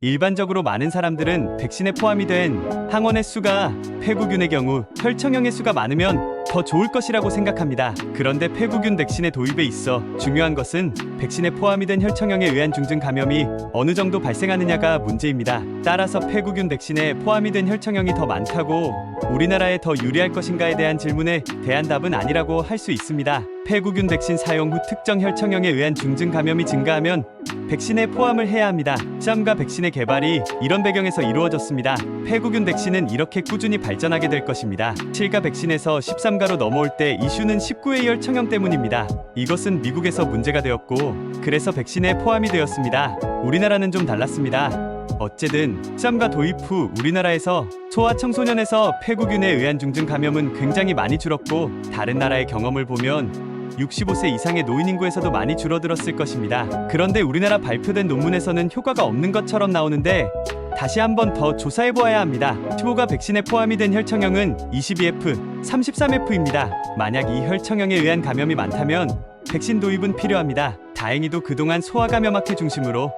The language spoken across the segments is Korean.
일반적으로 많은 사람들은 백신에 포함이 된 항원의 수가 폐구균의 경우 혈청형의 수가 많으면 더 좋을 것이라고 생각합니다. 그런데 폐구균 백신의 도입에 있어 중요한 것은 백신에 포함이 된 혈청형에 의한 중증 감염이 어느 정도 발생하느냐가 문제입니다. 따라서 폐구균 백신에 포함이 된 혈청형이 더 많다고 우리나라에 더 유리할 것인가에 대한 질문에 대한 답은 아니라고 할 수 있습니다. 폐구균 백신 사용 후 특정 혈청형에 의한 중증 감염이 증가하면 백신에 포함을 해야 합니다. 시험과 백신의 개발이 이런 배경에서 이루어졌습니다. 폐구균 백신은 이렇게 꾸준히 발전하게 될 것입니다. 7가 백신에서 13가로 넘어올 때 이슈는 19의 혈청형 때문입니다. 이것은 미국에서 문제가 되었고 그래서 백신에 포함이 되었습니다. 우리나라는 좀 달랐습니다. 어쨌든 시험과 도입 후 우리나라에서 소아 청소년에서 폐구균에 의한 중증 감염은 굉장히 많이 줄었고 다른 나라의 경험을 보면 65세 이상의 노인 인구에서도 많이 줄어들었을 것입니다. 그런데 우리나라 발표된 논문에서는 효과가 없는 것처럼 나오는데 다시 한번 더 조사해보아야 합니다. 15가 백신에 포함이 된 혈청형은 22F, 33F입니다. 만약 이 혈청형에 의한 감염이 많다면 백신 도입은 필요합니다. 다행히도 그동안 소아 감염학회 중심으로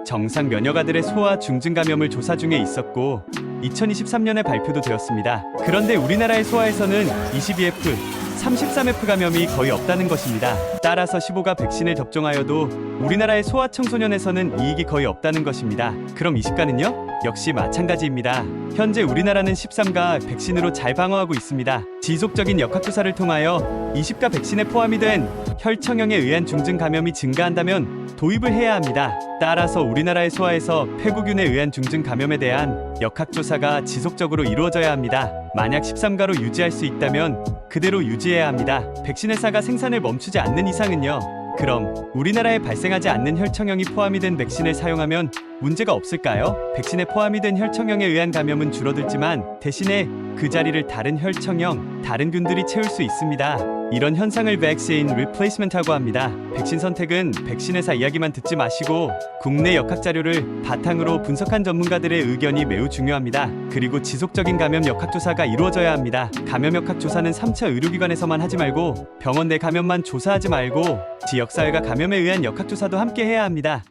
정상 면역아들의 소아 중증 감염을 조사 중에 있었고 2023년에 발표도 되었습니다. 그런데 우리나라의 소아에서는 22F, 33F 감염이 거의 없다는 것입니다. 따라서 15가 백신을 접종하여도 우리나라의 소아 청소년에서는 이익이 거의 없다는 것입니다. 그럼 20가는요? 역시 마찬가지입니다. 현재 우리나라는 13가 백신으로 잘 방어하고 있습니다. 지속적인 역학조사를 통하여 20가 백신에 포함이 된 혈청형에 의한 중증 감염이 증가한다면 도입을 해야 합니다. 따라서 우리나라의 소아에서 폐구균에 의한 중증 감염에 대한 역학조사가 지속적으로 이루어져야 합니다. 만약 13가로 유지할 수 있다면 그대로 유지해야 합니다. 백신 회사가 생산을 멈추지 않는 이상은요. 그럼 우리나라에 발생하지 않는 혈청형이 포함이 된 백신을 사용하면 문제가 없을까요? 백신에 포함이 된 혈청형에 의한 감염은 줄어들지만 대신에 그 자리를 다른 혈청형, 다른 균들이 채울 수 있습니다. 이런 현상을 Vaccine Replacement라고 합니다. 백신 선택은 백신 회사 이야기만 듣지 마시고 국내 역학 자료를 바탕으로 분석한 전문가들의 의견이 매우 중요합니다. 그리고 지속적인 감염 역학 조사가 이루어져야 합니다. 감염 역학 조사는 3차 의료기관에서만 하지 말고 병원 내 감염만 조사하지 말고 지역사회가 감염에 의한 역학 조사도 함께 해야 합니다.